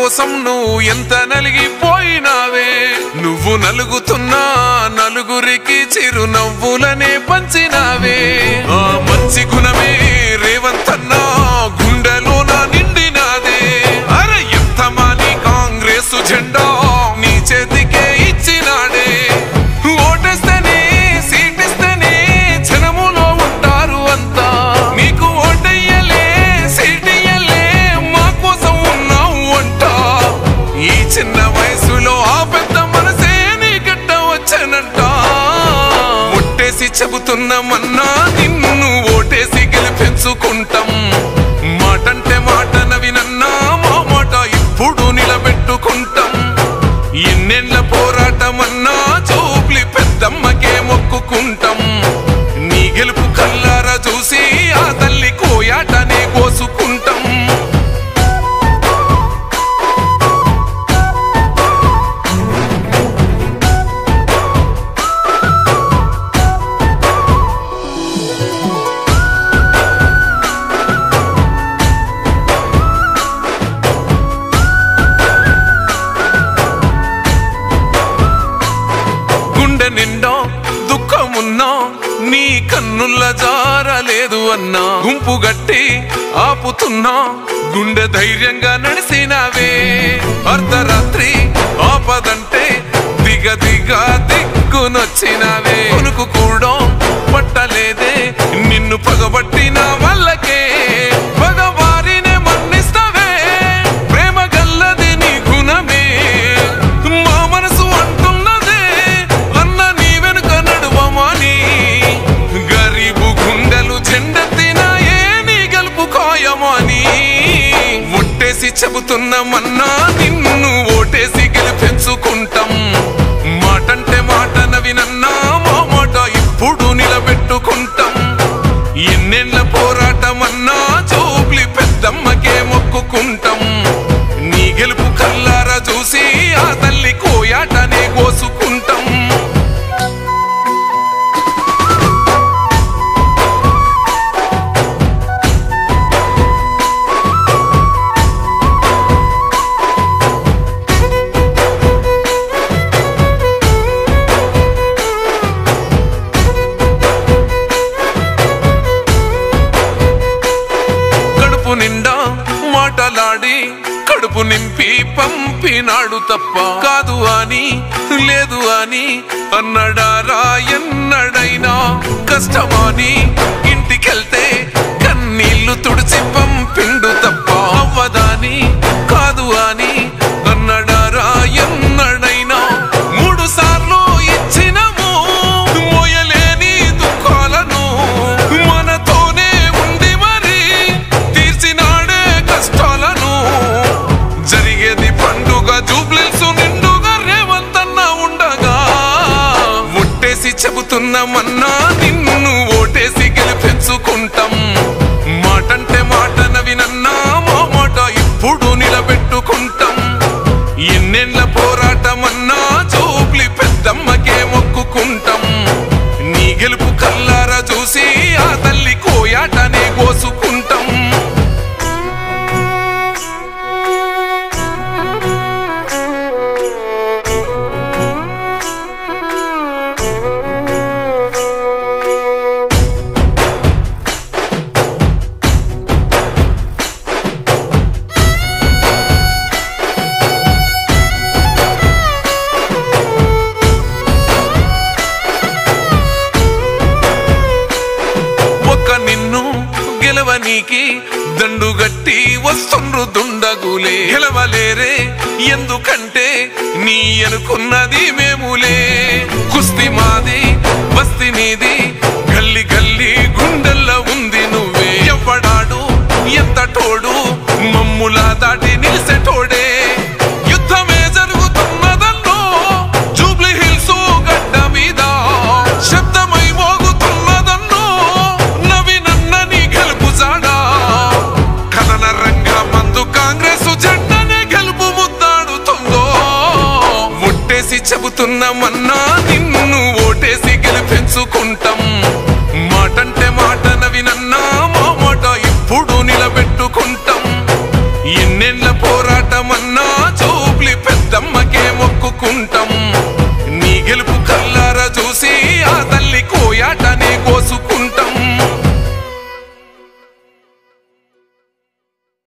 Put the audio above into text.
కోసం నువ్వు ఎంత నలిగిపోయినావే నువ్వు నలుగుతున్నా నలుగురికి చిరునవ్వులనే పంచినావే ఆ మంచి గుణమే రేవంత్ అన్నా గుండెలోన నిండినాదే అరే ఎంత మాని కాంగ్రెస్ జెండా నీ చేతికే ఇచ్చినాడే ఓటేస్తేనే సీటిస్తేనే జనములో ఉంటారు అంతా నీకు ఓటయ్యలే సీటియ్యలే మా కోసం ఉన్నావు అంట ఈ చిన్న వయసులో ఆ పెద్ద మనసే నీ గట్ట వచ్చానంట ఒట్టేసి చెబుతున్నామన్నా నిన్ను ఓటేసి గెలిపించుకుంటాం మాటంటే మాట నవినన్నా మా మాట ఇప్పుడు నిలబెట్టుకుంటాం ఎన్నెళ్ళ పోరాటమన్నా జూబ్లీ పెద్దమ్మకే మొక్కుకుంటాం నీ గెలుపు కల్లారా చూసి ఆ తల్లి కోయాటనే కోసుకుంటాం నిండా దుఃఖమున్నా నీ కన్నుల్ల జారలేదు అన్నా గుంపు గట్టి ఆపుతున్నా గుండె ధైర్యంగా నడిసినావే అర్ధరాత్రి ఆపదంటే దిగ దిక్కునొచ్చినావే కొనుకు కూడా పట్టలేదే నిన్ను పగబట్టిన వాళ్ళకే పగవారినే మన్నిస్తావే ప్రేమ గల్లది నీ గుణమే మా మనసు అంటున్నదే అన్న నీ వెనుక నడువమని గరీబు గుండెలు చెండెత్తినాయే నీ గెలుపు ఖాయమని ఒట్టేసి చెబుతున్నామన్నా నిన్ను ఓటేసి గెలిపించుకుంటాం మాటంటే మాట నవినన్నా మా మాట ఇప్పుడు నిలబెట్టుకుంటాం ఎన్నెళ్ళ పోరాటమన్నా జూబ్లీ పెద్దమ్మకే మొక్కుకుంటాం నీ గెలుపు కల్లారా చూసి ఆ తల్లి కోయాటనే కోసుకుంటాం నిండా మాటలాడి కడుపు నింపి పంపినాడు తప్ప కాదు అని లేదు అని అన్నడారా ఎన్నడైనా కష్టమని ఇంటికెళ్తే కన్నీళ్లు తుడిచి పంపిండు తప్ప అవ్వదాని కాదు అని అన్నడారా ఎన్నడైనా 3 సార్లు ఇచ్చినము మోయలేని దుఃఖాలను మనతోనే ఉండి మరి తీర్చినాడే కష్టాలను జరిగేది పండుగ జూబ్లీస్ నిండుగా రేవంత్ అన్న ఉండగా ఒట్టేసి చెబుతున్నామన్నా నిన్ను ఓటేసి గెలిపించుకుంటాం మాటంటే మాట నవినన్నా మా మాట ఇప్పుడు నిలబెట్టుకుంటాం ఎన్నెళ్ళ పోరాటమన్నా జూబ్లీ పెద్దమ్మకే మొక్కుకుంటాం నీ గెలుపు కల్లారా చూసి ఆ తల్లి కోయాటనే కోసుకుంటాం నిన్ను గెలవనీకి దండుగట్టి వస్తుండ్రు దుండగులే గెలవలేరే ఎందుకంటే నీ అనుకున్నది మేములే కుస్తీ మాది బస్తీ నీది గల్లి గల్లి గుండెల్లో ఉంది నువ్వే ఎవ్వడాడు ఎంత టోడు మమ్ములా దాటి నిలిసేటోడే యుద్ధమే జరుగుతున్నదన్నో జూబ్లీ హిల్స్ గడ్డ మీద శబ్దమై మోగుతున్నదన్నో నవినన్నని గెలుపు జాడా కథన రంగ మందు కాంగ్రెస్ జెండనే గెలుపు ముద్దాడుతుందో ఒట్టేసి చెబుతున్నామన్నా నిన్ను ఓటేసి గెలిపించుకుంటాం మాటంటే మాట నవినన్న